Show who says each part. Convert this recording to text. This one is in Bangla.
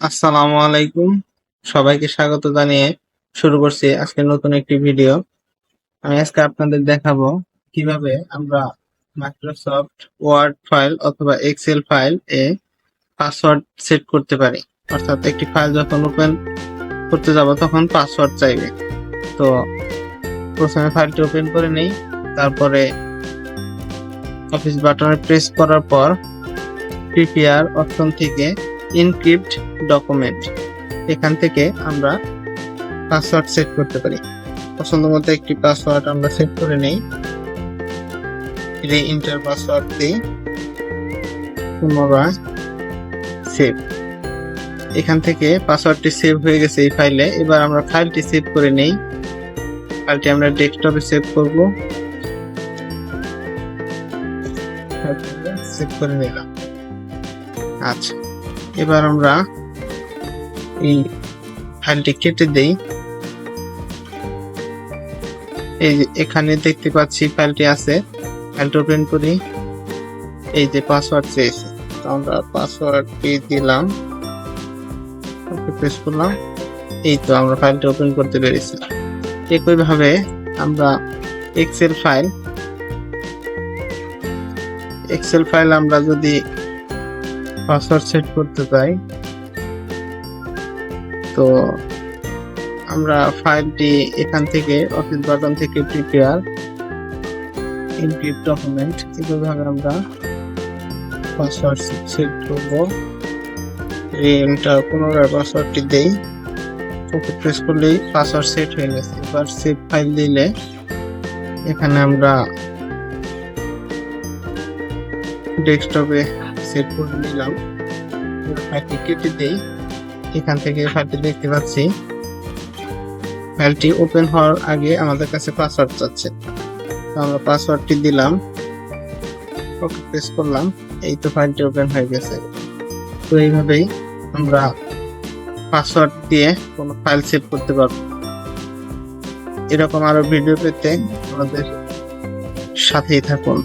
Speaker 1: আসসালামু আলাইকুম। সবাইকে স্বাগত জানিয়ে শুরু করছি আজকে নতুন একটি ভিডিও। আমি আজকে আপনাদের দেখাবো কিভাবে আমরা মাইক্রোসফট ওয়ার্ড ফাইল অথবা এক্সেল ফাইল এ পাসওয়ার্ড সেট করতে পারি। অর্থাৎ একটি ফাইল যখন ওপেন করতে যাব তখন পাসওয়ার্ড চাইবে। তো প্রথমে ফাইলটি ওপেন করে নেই, তারপরে অফিস বাটনে প্রেস করার পর প্রিপেয়ার অপশন থেকে এনক্রিপ্ট ডকুমেন্ট, এখান থেকে আমরা পাসওয়ার্ড সেট করতে পারি। পছন্দ মতো একটি পাসওয়ার্ড আমরা সেট করে নেই। ইন্টার পাসওয়ার্ড দিই, পুনরায় সেভ। এখান থেকে পাসওয়ার্ডটি সেভ হয়ে গেছে এই ফাইলে। এবার আমরা ফাইলটি সেভ করে নেই। ফাইলটি আমরা ডেস্কটপে সেভ করব। সেভ করে নিলাম। আচ্ছা, এবার আমরা এই ফাইলটি কেটে দেই। এই যে এখানে দেখতে পাচ্ছি ফাইলটি আছে। ফাইলটি ওপেন করি। এই যে পাসওয়ার্ড চেয়েছে, আমরা পাসওয়ার্ডটি দিলাম, প্রেস করলাম। এই তো আমরা ফাইলটি ওপেন করতে পেরেছি। একই ভাবে আমরা এক্সেল ফাইল আমরা যদি পাসওয়ার্ড সেট করতে চাই, তো আমরা ফাইলটি এখান থেকে অফিস বাটন থেকে প্রিপেয়ার এনক্রিপ্ট ডকুমেন্ট, এইভাবে আমরা পাসওয়ার্ড সেট করব। পুনরায় পাসওয়ার্ডটি দেই, ওকে প্রেস করলেই পাসওয়ার্ড সেট হয়ে গেছে। এবার সেভ ফাইল দিলে এখানে আমরা ডেস্কটপে সেভ করে নিলাম। ফাইলটি কেটে দেই। এখান থেকে ফাইলটি দেখতে পাচ্ছি ফাইলটি ওপেন হওয়ার আগে আমাদের কাছে পাসওয়ার্ড চাচ্ছে। আমরা পাসওয়ার্ডটি দিলাম, ওকে প্রেস করলাম। এই তো ফাইলটি ওপেন হয়ে গেছে। তো এইভাবেই আমরা পাসওয়ার্ড দিয়ে কোনো ফাইল সেভ করতে পারবো। এরকম আরো ভিডিও পেতে আমাদের সাথেই থাকুন।